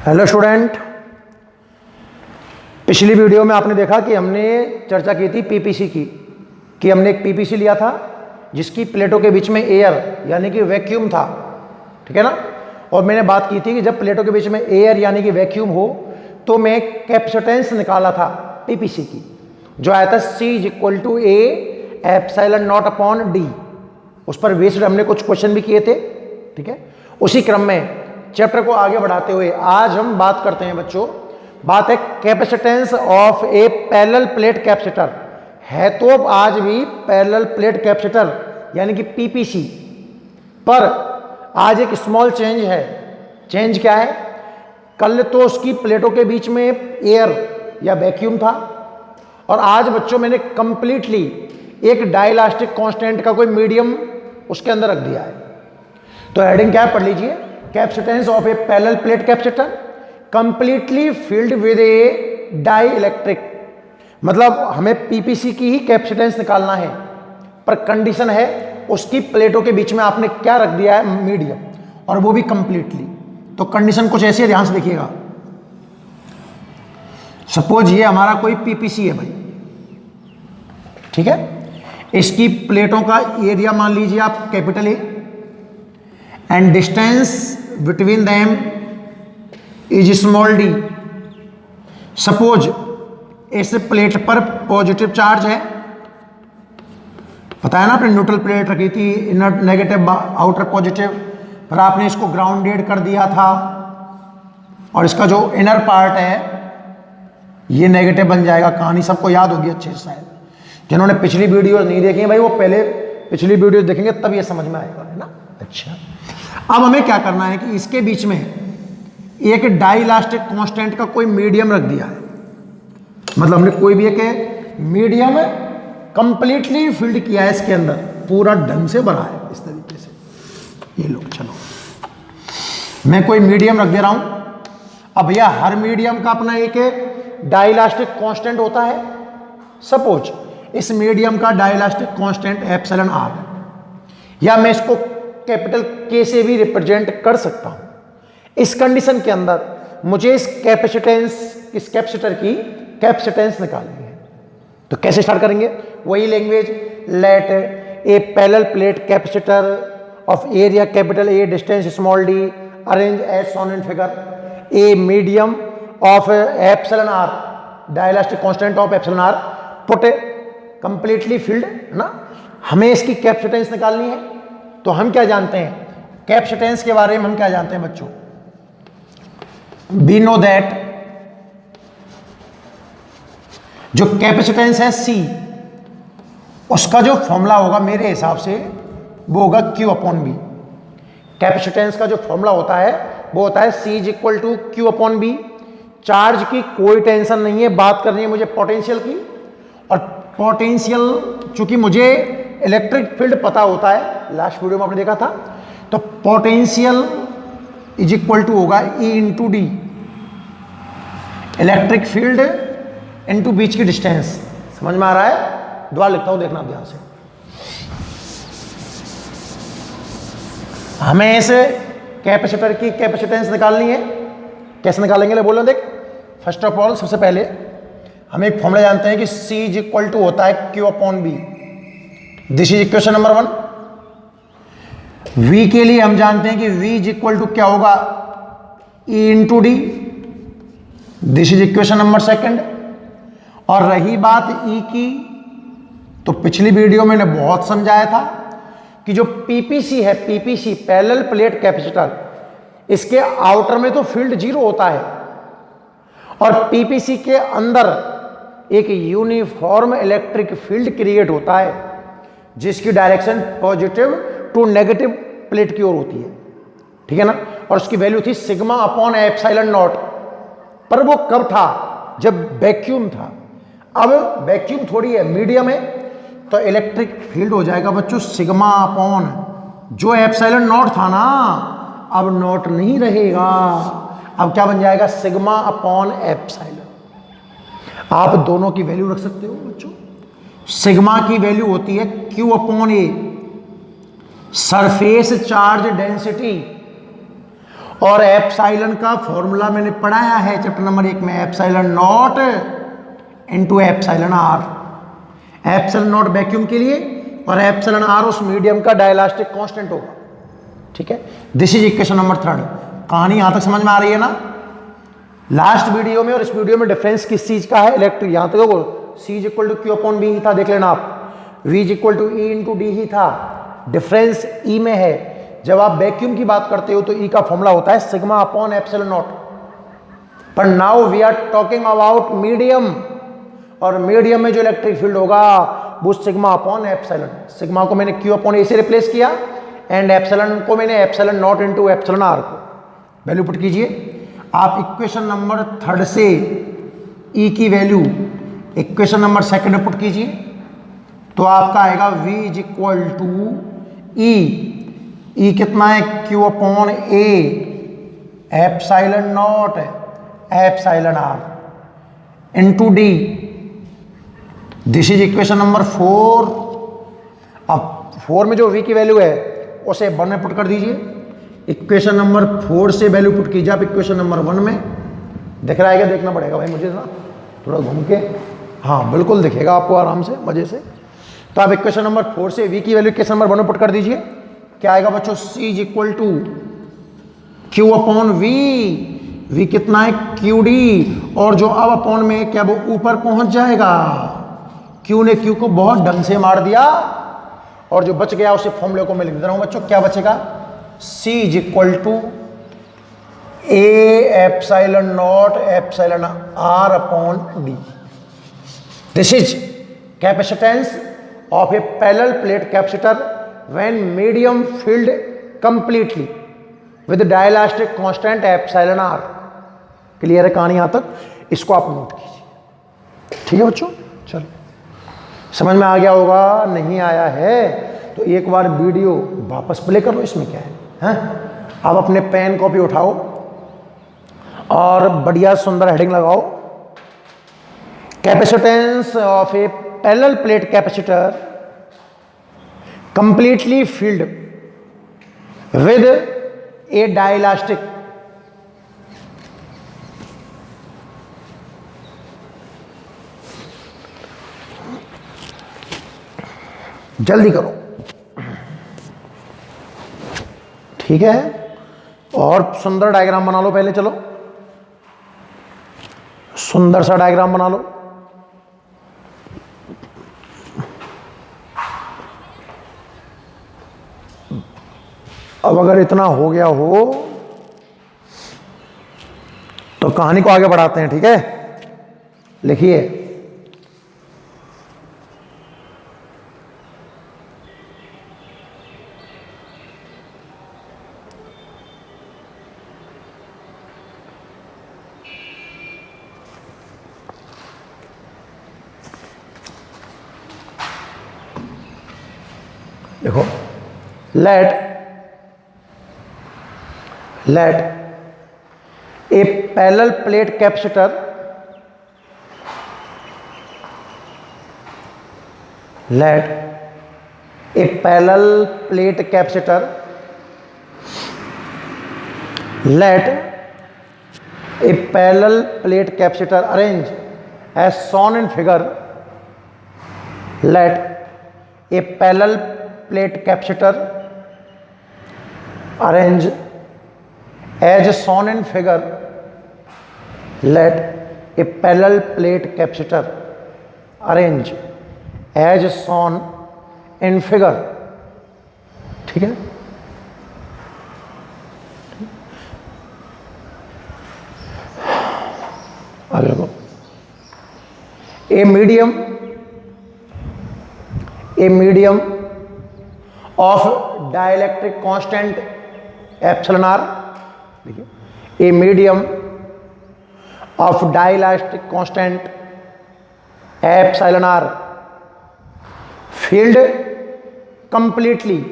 Hello student, पिछली video में आपने देखा कि हमने चर्चा की थी पीपीसी की, कि हमने एक पीपीसी लिया था जिसकी प्लेटों के बीच में एयर यानी कि वैक्यूम था, ठीक है ना। और मैंने बात की थी कि जब प्लेटों के बीच में एयर यानी कि वैक्यूम हो तो मैं कैपेसिटेंस निकाला था पीपीसी की, जो आया था C=A∁0/D। उस पर बेस्ड हमने कुछ क्वेश्चन भी किए थे, ठीक है। उसी क्रम में चैप्टर को आगे बढ़ाते हुए आज हम बात करते हैं बच्चों, बात है capacitance of a parallel plate capacitor. है तो आज भी पैरेलल प्लेट कैपेसिटर यानी कि पीपीसी, पर आज एक स्मॉल चेंज है। चेंज क्या है? कल तो उसकी प्लेटों के बीच में एयर या वैक्यूम था, और आज बच्चों मैंने कंप्लीटली एक डाइलेक्ट्रिक कांस्टेंट का कोई मीडियम उसके अंदर रख दिया है। तो हेडिंग क्या है, पढ़ लीजिए। Capacitance of a parallel plate capacitor completely filled with a dielectric. मतलब हमें पीपीसी की ही कैपेसिटेंस निकालना है, पर कंडीशन है उसकी प्लेटों के बीच में आपने क्या रख दिया है, मीडियम, और वो भी कंप्लीटली। तो कंडीशन कुछ ऐसी है, ध्यान से देखिएगा। सपोज ये हमारा कोई पीपीसी है भाई, ठीक है। इसकी प्लेटों का एरिया मान लीजिए आप capital A, and distance between them is small D. Suppose इस प्लेट पर पॉजिटिव चार्ज है, पता है ना, आपने न्यूट्रल प्लेट रखी थी, इनर नेगेटिव आउटर पॉजिटिव, पर आपने इसको ग्राउंडेड कर दिया था, और इसका जो इनर पार्ट है ये नेगेटिव बन जाएगा। कहानी सबको याद होगी अच्छे से, शायद जिन्होंने पिछली वीडियो नहीं देखी है भाई वो पहले पिछली वीडियो देखेंगे तब ये समझ में आएगा, है ना। अच्छा, अब हमें क्या करना है कि इसके बीच में एक डाइलेक्ट्रिक कांस्टेंट का कोई मीडियम रख दिया है। मतलब हमने कोई भी एक मीडियम कंप्लीटली फिल्ड किया है, इसके अंदर पूरा ढंग से भरा है इस तरीके से। ये लो, चलो मैं कोई मीडियम रख दे रहा हूं। अब भैया हर मीडियम का अपना एक डाइलेक्ट्रिक कांस्टेंट होता है। सपोज इस मीडियम का डाइलेक्ट्रिक कांस्टेंट एप्सिलॉन आर है, या मैं इसको कैपिटल के से भी रिप्रेजेंट कर सकता हूं। इस कंडीशन के अंदर मुझे इस कैपेसिटर की कैपेसिटेंस निकालनी है। तो कैसे स्टार्ट करेंगे? वही language, let a parallel plate capacitor of area capital A, distance small d, arrange as shown in figure. A medium of epsilon r, dielectric constant of epsilon r, put completely filled, है ना। हमें इसकी capacitance निकालनी है। तो हम क्या जानते हैं कैपेसिटेंस के बारे में? हम क्या जानते हैं बच्चों? वी नो दैट जो कैपेसिटेंस है C, उसका जो फॉर्मूला होगा मेरे हिसाब से वो होगा Q/V। कैपेसिटेंस का जो फॉर्मूला होता है वो होता है C=Q/V। चार्ज की कोई टेंशन नहीं है, बात करनी है मुझे पोटेंशियल की। और पोटेंशियल चूंकि मुझे इलेक्ट्रिक फील्ड पता होता है, लास्ट वीडियो में आपने देखा था, तो पोटेंशियल = होगा E/D, इलेक्ट्रिक फील्ड इनटू बीच की डिस्टेंस। समझ में आ रहा है? दोबारा लिखता हूं, देखना ध्यान से। हमें इस कैपेसिटर की कैपेसिटेंस निकालनी है। कैसे निकालेंगे बोलो, देख। फर्स्ट ऑफ ऑल सबसे पहले हम एक फॉर्मूला जानते हैं कि C= होता है Q/V। This is equation number 1। V के लिए हम जानते हैं कि V क्या होगा, E/D। This is equation number 2। और रही बात E की, तो पिछली वीडियो में मैंने बहुत समझाया था कि जो पीपीसी है, पीपीसी पैरेलल प्लेट कैपेसिटर, इसके आउटर में तो फील्ड 0 होता है, और पीपीसी के अंदर एक यूनिफॉर्म इलेक्ट्रिक फील्ड क्रिएट होता है जिसकी direction positive to negative plate की ओर होती है, ठीक है ना। और उसकी वैल्यू थी σ/ε0। पर वो कब था? जब वैक्यूम था। अब वैक्यूम थोड़ी है, मीडियम है, तो इलेक्ट्रिक फील्ड हो जाएगा बच्चों σ/, जो ε0 था ना, अब नॉट नहीं रहेगा, अब क्या बन जाएगा, σ/ε। आप दोनों की वैल्यू रख सकते हो बच्चों। सिग्मा की वैल्यू होती है Q/A, सरफेस चार्ज डेंसिटी, और एप्साइलन का फॉर्मूला मैंने पढ़ाया है चैप्टर नंबर 1 में, epsilon not into epsilon are. Epsilon naught vacuum के लिए और एप्सिलॉन आर उस मीडियम का डायइलेक्ट्रिक कांस्टेंट होगा। ठीक है, दिस इज इक्वेशन नंबर 3। कहानी यहां तक समझ में आ रही है ना? लास्ट वीडियो में और इस वीडियो में डिफरेंस किस चीज का है? इलेक्ट्रिक। यहां तक देखो, C is equal to Q upon B ही था, देख लेना आप। V is equal to E into D ही था, डिफरेंस E में है। जब आप वैक्यूम की बात करते हो तो E का फॉर्मूला होता है सिग्मा अपॉन एप्सिलॉन नॉट। पर now we are talking about medium, और मीडियम में जो इलेक्ट्रिक फील्ड होगा वो सिग्मा अपॉन एप्सिलॉन। सिग्मा को मैंने क्यू अपॉन ए से रिप्लेस किया एंड एप्सिलॉन को मैंने epsilon naught into epsilon r को वैल्यू पुट कीजिए। आप इक्वेशन नंबर 3 से E की वैल्यू इक्वेशन नंबर 2 में पुट कीजिए तो आपका आएगा V is equal to E कितना है? Q upon A epsilon naught epsilon r into d. This is equation number 4। अब 4 में जो V की वैल्यू है उसे 1 में पुट कर दीजिए। इक्वेशन नंबर 4 से वैल्यू पुट कीजिए आप इक्वेशन नंबर 1 में। दिख रहा है क्या? देखना पड़ेगा भाई मुझे ना, थोड़ा घूम के। हाँ बिल्कुल दिखेगा आपको आराम से, मजे से। तो आप इक्वेशन नंबर 4 से V की वैल्यू इक्वेशन नंबर 1 में पुट कर दीजिए। क्या आएगा बच्चों? C is equal to Q upon V कितना है? Q d. और जो अब अपॉन में क्या वो ऊपर पहुंच जाएगा? Q ने Q को बहुत ढंग से मार दिया और जो बच गया उसे फॉर्मूले को मैं लिख दे रहा हूं बच्चों। क्या बचेगा? C is equal to A epsilon naught epsilon r upon d. This is capacitance of a parallel plate capacitor when medium filled completely with dielectric constant epsilon r. Clear है कहानी यहां तक? इसको आप नोट कीजिए। ठीक है बच्चों, चलो समझ में आ गया होगा। नहीं आया है तो एक बार वीडियो वापस प्ले कर लो, इसमें क्या है? अब अपने पेन कॉपी उठाओ और बढ़िया सुंदर हेडिंग लगाओ, capacitance of a parallel plate capacitor completely field with A dielectric जल्दी करो। ठीक है, और सुंदर डायग्राम बना लो पहले। चलो सुंदर सा डायग्राम बना लो। अब अगर इतना हो गया हो तो कहानी को आगे बढ़ाते हैं। ठीक है, लिखिए देखो, let a parallel plate capacitor arrange as shown in figure. Let a parallel plate capacitor arrange as shown in figure. Let a parallel plate capacitor arrange as shown in figure. ठीक है, आगे देखो। A medium of dielectric constant epsilon r, देखिए, a medium of dielectric constant epsilon r filled completely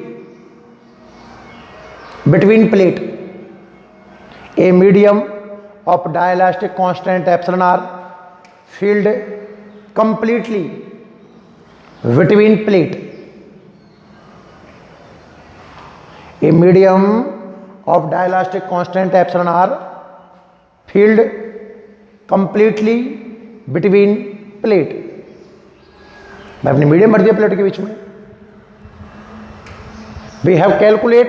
between plate. A medium of dielectric constant epsilon r filled completely between plate. A medium of dielectric constant epsilon r filled completely between plate. मैं अपनी medium भर दिया plate के बीच में। We have calculate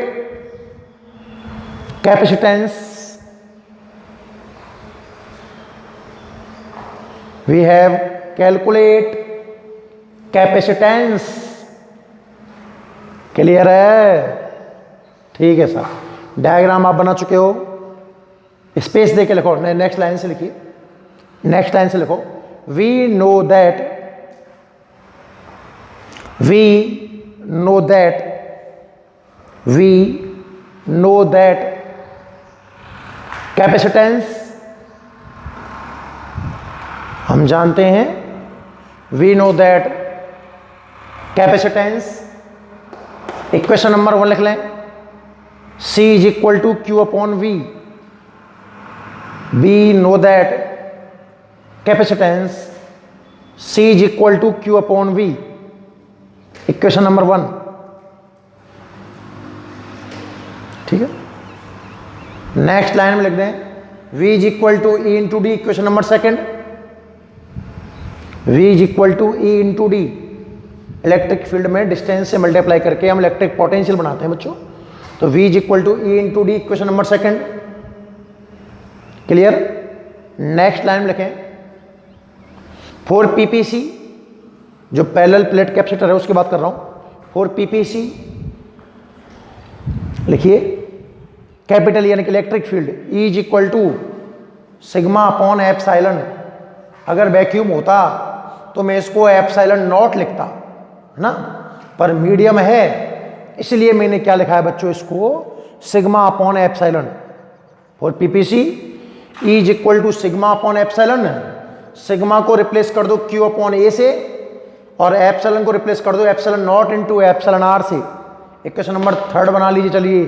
capacitance, we have calculate capacitance. Clear है? ठीक है सर। डायग्राम आप बना चुके हो, स्पेस दे के लिखो। नेक्स्ट लाइन से लिखिए, नेक्स्ट लाइन से लिखो। वी नो दैट कैपेसिटेंस, हम जानते हैं, we know that capacitance. Equation number 1 लिख लें, C is equal to Q upon V. We know that capacitance C is equal to Q upon V. Equation number 1, ठीक है। Next line में लिख दें V is equal to E into d. Equation number 2, V is equal to E into d. Electric field में distance से multiply करके हम electric potential बनाते हैं बच्चों। तो V is equal to E into d, equation number 2। Clear? Next line में लिखें, फॉर PPC, जो पैरेलल प्लेट कैपेसिटर है उसकी बात कर रहा हूं। फॉर PPC लिखिए, कैपिटल यानी कि electric field E is equal to sigma upon epsilon. अगर वैक्यूम होता तो मैं इसको एप्सिलॉन नॉट लिखता, है ना, पर मीडियम है इसलिए मैंने क्या लिखा है बच्चों, इसको sigma upon epsilon. For PPC E is equal to sigma upon epsilon. Sigma को रिप्लेस कर दो क्यू अपॉन ए से और एप्सिलॉन को रिप्लेस कर दो epsilon naught into epsilon r से। इक्वेशन नंबर 3 बना लीजिए। चलिए,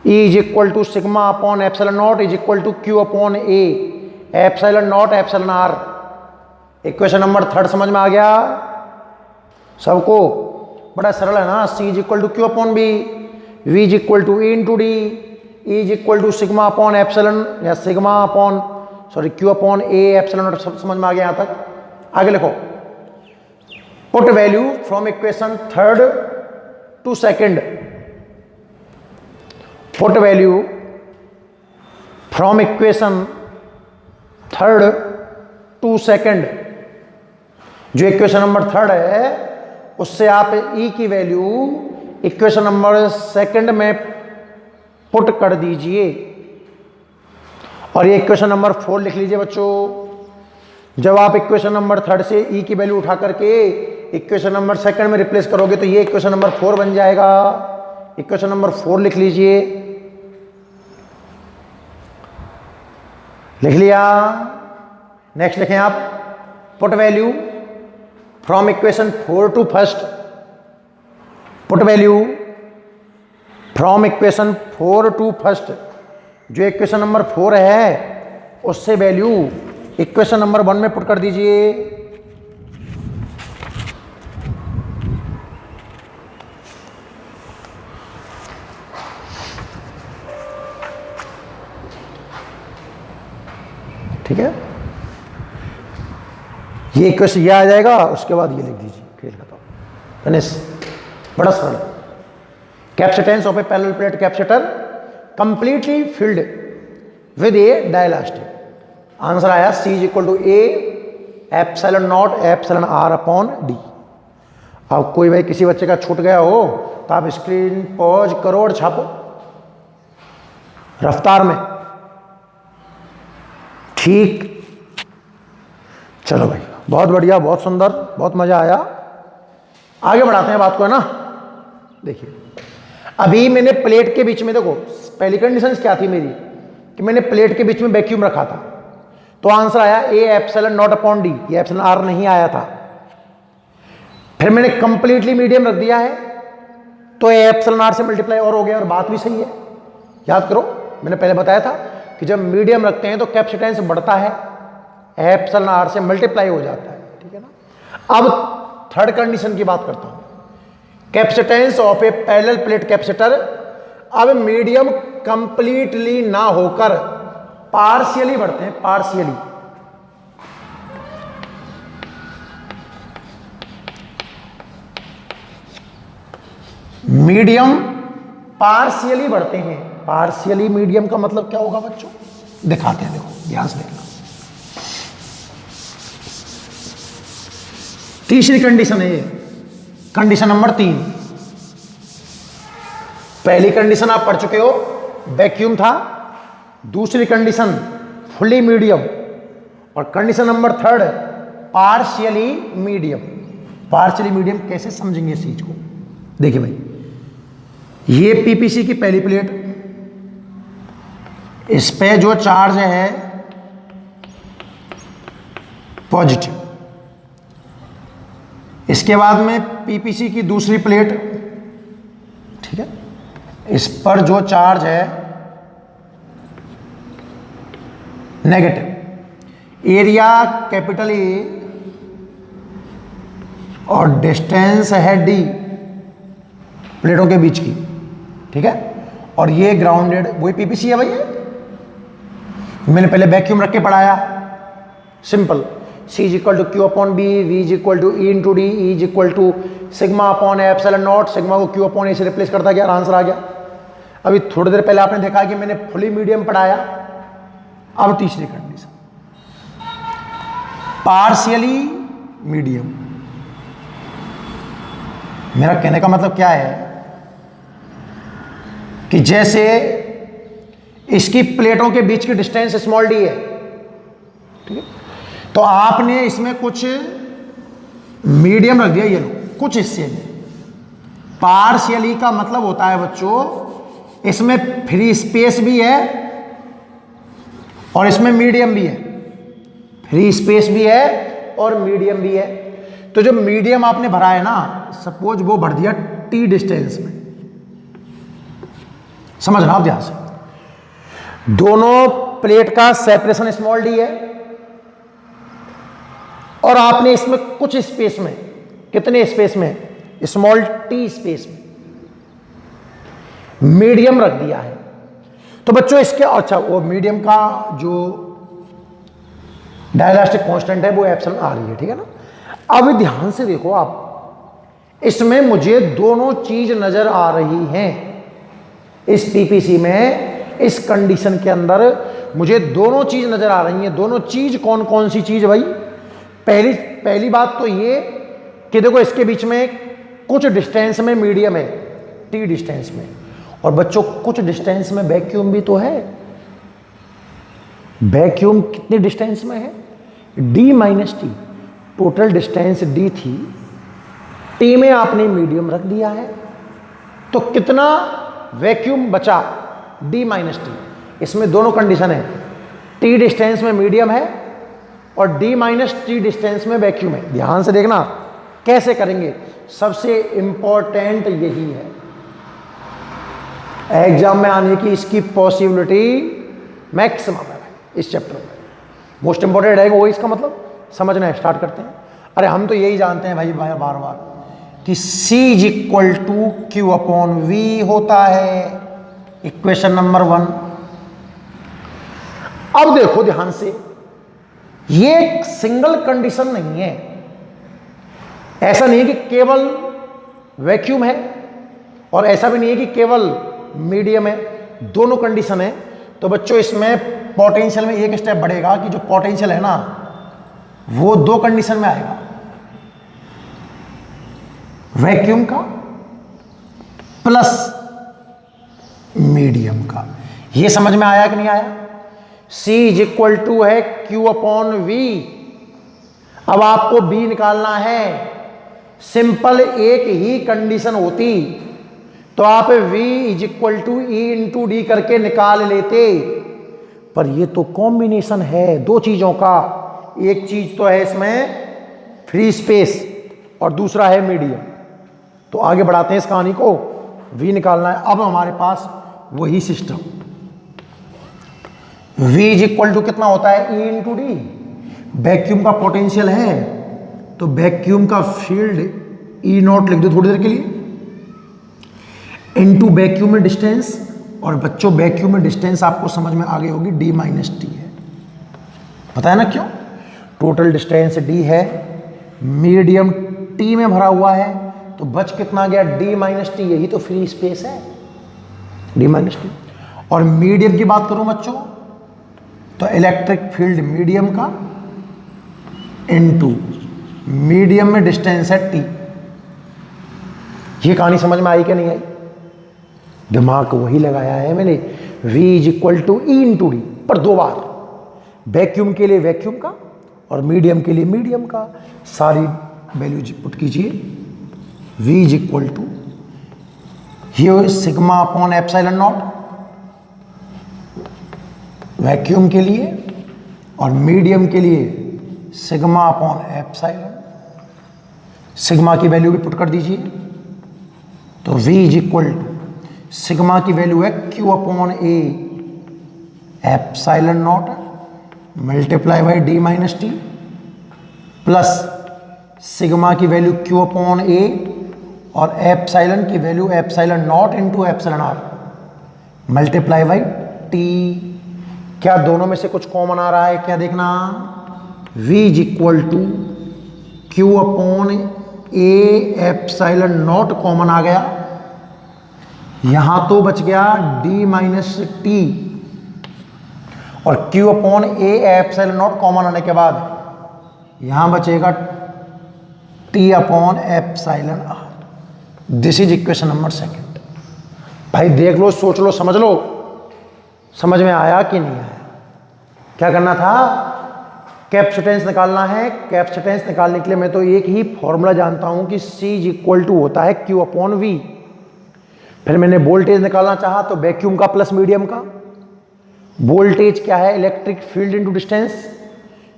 E is equal to sigma upon epsilon naught is equal to Q upon A epsilon naught epsilon r. Equation number 3 समझ में आ गया सबको? बड़ा सरल है ना। C is equal to Q upon B, V is equal to E into D, E is equal to sigma upon epsilon या sigma upon Q upon A epsilon naught. सब समझ में आ गया यहाँ तक? आगे लिखो, put value from equation 3rd to 2nd। Put value from equation 3rd to 2nd। जो इक्वेशन नंबर 3rd है उससे आप ई की वैल्यू इक्वेशन नंबर 2nd में पुट कर दीजिए और ये इक्वेशन नंबर 4 लिख लीजिए बच्चों। जब आप इक्वेशन नंबर 3rd से ई की वैल्यू उठा करके इक्वेशन नंबर 2nd में रिप्लेस करोगे तो ये इक्वेशन नंबर 4 बन जाएगा। इक्वेशन नंबर 4 लिख लीजिए। लिख लिया? नेक्स्ट लिखें आप, put value from equation 4 to 1st। Put value from equation 4 to 1st। जो इक्वेशन नंबर 4 है उससे वैल्यू इक्वेशन नंबर 1 में पुट कर दीजिए। ठीक है, ये इक्वेशन ये आ जाएगा, उसके बाद ये लिख दीजिए। खेल खत्म, फिनिश। बड़ा सरल। Capacitance of a parallel plate capacitor completely filled with a dielectric. Answer आया C is equal to A epsilon naught epsilon r upon d. अब कोई भाई किसी बच्चे का छूट गया हो तो आप स्क्रीन पॉज करो और छापो रफ्तार में। ठीक, चलो भाई, बहुत बढ़िया, बहुत सुंदर, बहुत मजा आया। आगे बढ़ाते हैं बात को, है ना। देखिए, अभी मैंने प्लेट के बीच में, देखो पहली कंडीशन क्या थी मेरी कि मैंने प्लेट के बीच में वैक्यूम रखा था, तो आंसर आया ए एप्सिलॉन नॉट अपॉन डी। ये एप्सिलॉन आर नहीं आया था। फिर मैंने कंप्लीटली मीडियम रख दिया है तो ए एप्सिलॉन आर से मल्टीप्लाई और हो गया, और बात भी सही है। याद करो, मैंने पहले बताया था कि जब मीडियम रखते हैं तो कैपेसिटेंस बढ़ता है, एप्सिलॉन आर से मल्टीप्लाई हो जाता है। ठीक है ना। अब थर्ड कंडीशन की बात करता हूं। Capacitance of a parallel plate capacitor अब मीडियम कंप्लीटली ना होकर पार्शियली बढ़ते हैं, पार्शियली। मीडियम पार्शियली बढ़ते हैं। पार्शियली मीडियम का मतलब क्या होगा बच्चों, दिखाते हैं, देखो ध्यान से देखना। तीसरी कंडीशन है ये, कंडीशन नंबर 3। पहली कंडीशन आप पढ़ चुके हो, वैक्यूम था। दूसरी कंडीशन फुली मीडियम, और condition number 3 partially medium. Partially medium कैसे समझेंगे इस चीज को, देखिए भाई, ये पीपीसी की पहली प्लेट, इस पे जो चार्ज है पॉजिटिव। इसके बाद में पीपीसी की दूसरी प्लेट, ठीक है, इस पर जो चार्ज है नेगेटिव। एरिया कैपिटल ए और डिस्टेंस है डी प्लेटों के बीच की, ठीक है। और ये ग्राउंडेड, वही पीपीसी है भाई। मैंने पहले वैक्यूम रख के पढ़ाया, simple, C is equal to Q upon B, V is equal to E into D, E is equal to sigma upon epsilon naught. Sigma को क्यू अपॉन ए से रिप्लेस करता गया, आंसर आ गया। अभी थोड़ी देर पहले आपने देखा कि मैंने फुली मीडियम पढ़ाया। अब तीसरी कंडीशन पार्शियली मीडियम। मेरा कहने का मतलब क्या है कि जैसे इसकी प्लेटों के बीच की डिस्टेंस स्मॉल डी है, ठीक है, तो आपने इसमें कुछ मीडियम रख दिया, ये लो, कुछ हिस्से में। पार्शियली का मतलब होता है बच्चों, इसमें फ्री स्पेस भी है और इसमें मीडियम भी है। फ्री स्पेस भी है और मीडियम भी है। तो जो मीडियम आपने भरा है ना, सपोज वो भर दिया टी डिस्टेंस में, समझना आप ध्यान से। दोनों प्लेट का सेपरेशन स्मॉल डी है और आपने इसमें कुछ स्पेस में, कितने स्पेस में, स्मॉल टी स्पेस में मीडियम रख दिया है। तो बच्चों इसके, अच्छा, वो मीडियम का जो डायइलेक्ट्रिक कांस्टेंट है वो एप्सिलॉन आ रही है, ठीक है ना। अब ध्यान से देखो आप, इसमें मुझे दोनों चीज नजर आ रही हैं। इस पीपीसी में, इस कंडीशन के अंदर मुझे दोनों चीज नजर आ रही हैं। दोनों चीज कौन कौन सी चीज भाई? पहली बात तो ये कि देखो इसके बीच में कुछ डिस्टेंस में मीडियम है, टी डिस्टेंस में, और बच्चों कुछ डिस्टेंस में वैक्यूम भी तो है। वैक्यूम कितने डिस्टेंस में है? D minus T. Total distance D थी, टी में आपने मीडियम रख दिया है, तो कितना वैक्यूम बचा? D minus T. इसमें दोनों कंडीशन है, टी डिस्टेंस में मीडियम है और डी माइनस टी डिस्टेंस में वैक्यूम है। ध्यान से देखना कैसे करेंगे, सबसे इंपॉर्टेंट यही है। एग्जाम में आने की इसकी पॉसिबिलिटी मैक्सिमम है इस चैप्टर में। मोस्ट इंपॉर्टेंट है वो, इसका मतलब समझना है। स्टार्ट करते हैं। अरे हम तो यही जानते हैं भाई बार बार कि C is equal to Q upon V होता है, इक्वेशन नंबर 1। अब देखो ध्यान से, ये एक सिंगल कंडीशन नहीं है। ऐसा नहीं है कि केवल वैक्यूम है और ऐसा भी नहीं है कि केवल मीडियम है, दोनों कंडीशन है। तो बच्चों इसमें पोटेंशियल में एक स्टेप बढ़ेगा कि जो पोटेंशियल है ना वो दो कंडीशन में आएगा, वैक्यूम का प्लस मीडियम का। ये समझ में आया कि नहीं आया? C इज इक्वल टू है Q अपॉन वी। अब आपको B निकालना है। सिंपल एक ही कंडीशन होती तो आप V is equal to E into d करके निकाल लेते, पर ये तो कॉम्बिनेशन है दो चीजों का। एक चीज तो है इसमें फ्री स्पेस और दूसरा है मीडियम। तो आगे बढ़ाते हैं इस कहानी को। V निकालना है। अब हमारे पास वही system, V is equal to कितना होता है? E into d. वैक्यूम का पोटेंशियल है तो वैक्यूम का फील्ड E नॉट लिख दो थोड़ी देर के लिए। इनटू वैक्यूम में डिस्टेंस, और बच्चों वैक्यूम में डिस्टेंस आपको समझ में आ गई होगी, d माइनस टी है। पता है ना क्यों? टोटल डिस्टेंस d है, मीडियम t में भरा हुआ है, तो बच कितना गया? d minus T. यही तो फ्री स्पेस है, d माइनस टी। और मीडियम की बात करूं बच्चों, तो इलेक्ट्रिक फील्ड मीडियम का इनटू मीडियम में डिस्टेंस है t। ये कहानी समझ में आई क्या नहीं आई? दिमाग वही लगाया है मैंने, v is equal to E into d, पर दो बार, वैक्यूम के लिए वैक्यूम का और मीडियम के लिए मीडियम का। सारी वैल्यू पुट कीजिए, v इज इक्वल टू ये sigma upon epsilon naught vacuum के लिए, और मीडियम के लिए सिग्मा अपॉन एप्सिलॉन। सिग्मा की वैल्यू भी पुट कर दीजिए, तो v is equal to sigma की वैल्यू है q upon A epsilon naught multiply by d minus t, plus sigma की वैल्यू q अपॉन ए और एप्सिलॉन की value epsilon naught into epsilon r multiply by T. क्या दोनों में से कुछ कॉमन आ रहा है? क्या देखना, v is equal to q upon A epsilon naught common आ गया, यहां तो बच गया d माइनस टी, और q upon A epsilon naught common आने के बाद यहां बचेगा t upon epsilon R. This is equation number second. भाई देख लो, सोच लो, समझ लो, समझ में आया कि नहीं आया? क्या करना था? कैपेसिटेंस निकालना है। कैपेसिटेंस निकालने के लिए मैं तो एक ही फॉर्मूला जानता हूं कि C इज इक्वल टू होता है Q अपॉन V। फिर मैंने वोल्टेज निकालना चाहा तो वैक्यूम का प्लस मीडियम का। वोल्टेज क्या है? इलेक्ट्रिक फील्ड इंटू डिस्टेंस,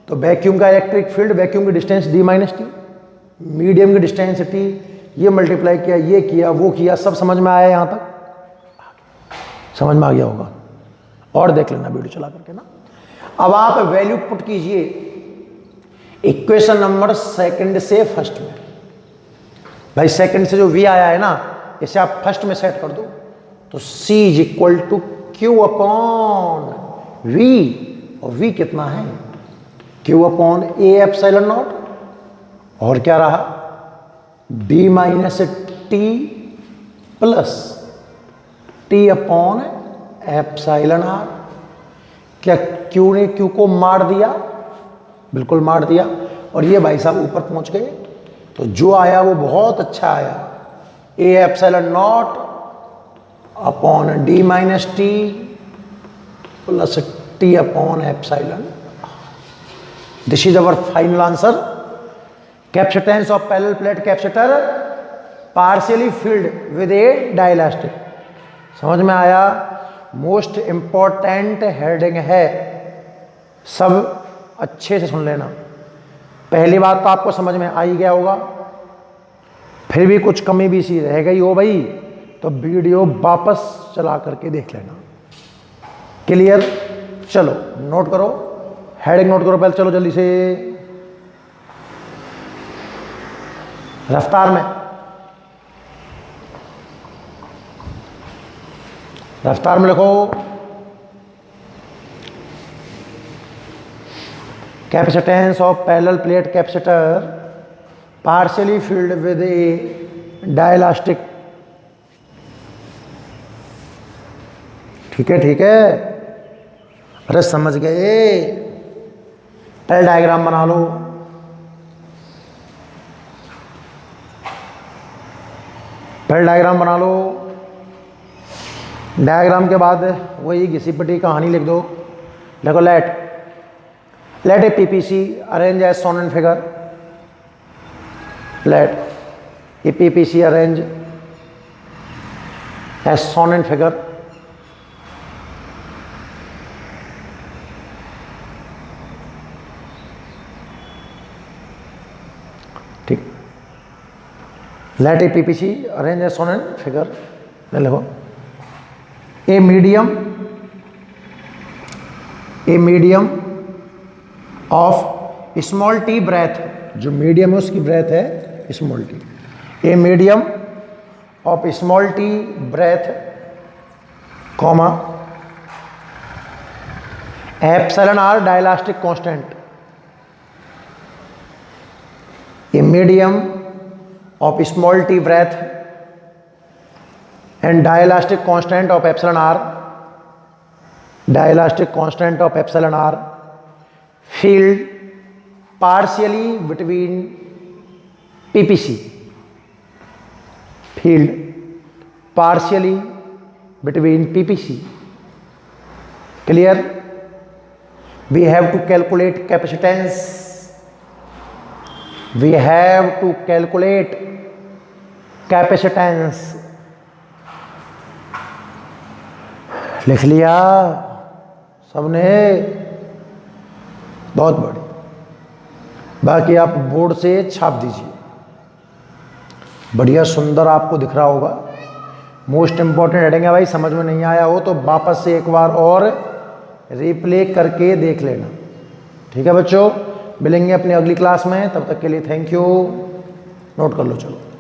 तो वैक्यूम का इलेक्ट्रिक फील्ड, वैक्यूम की distance d minus T, medium की डिस्टेंस t, ये मल्टीप्लाई किया, ये किया, वो किया, सब समझ में आया? यहां तक समझ में आ गया होगा, और देख लेना वीडियो चला करके ना। अब आप वैल्यू पुट कीजिए इक्वेशन नंबर सेकंड से फर्स्ट में। भाई सेकंड से जो v आया है ना, इसे आप फर्स्ट में सेट कर दो, तो c is equal to q upon v, और v कितना है? q upon A epsilon naught, और क्या रहा? d minus t plus t upon epsilon r. क्या q ने q को मार दिया? बिल्कुल मार दिया, और ये भाई साहब ऊपर पहुंच गए, तो जो आया वो बहुत अच्छा आया, a epsilon not upon d minus t plus t upon epsilon. This is our final answer. Capacitance of parallel plate capacitor partially field with a dielectric. समझ में आया? मोस्ट इंपॉर्टेंट हेडिंग है, सब अच्छे से सुन लेना। पहली बात तो आपको समझ में आ ही गया होगा, फिर भी कुछ कमी भी सी रह गई हो भाई तो वीडियो वापस चला करके देख लेना। क्लियर? चलो नोट करो, हेडिंग नोट करो पहले, चलो जल्दी से रफ्तार में। रफ्तार में लिखो capacitance of parallel plate capacitor partially field with a dielectric. ठीक है, ठीक है, अरे समझ गए। पहले डायग्राम बना लो। पहले डायग्राम बना लो। डायग्राम के बाद वही घिसी पिटी कहानी लिख दो। देखो let a PPC arrange as shown in figure. Let a PPC arrange as shown in figure. ठीक, let a PPC arrange as shown in figure. लिखो a medium of small T breadth, जो मीडियम है उसकी breadth है small T. A medium of small T breadth comma epsilon R dielectric constant, a medium of small T breadth and dielastic constant of epsilon r, dielastic constant of epsilon r filled partially between PPC, filled partially between PPC. Clear? We have to calculate capacitance, we have to calculate capacitance. लिख लिया सबने? बहुत बढ़िया। बाकी आप board से छाप दीजिए। बढ़िया सुंदर आपको दिख रहा होगा। मोस्ट इंपॉर्टेंट हेडिंग है भाई, समझ में नहीं आया हो तो वापस से एक बार और रिप्ले करके देख लेना। ठीक है बच्चों, मिलेंगे अपनी अगली क्लास में, तब तक के लिए थैंक यू। नोट कर लो चलो।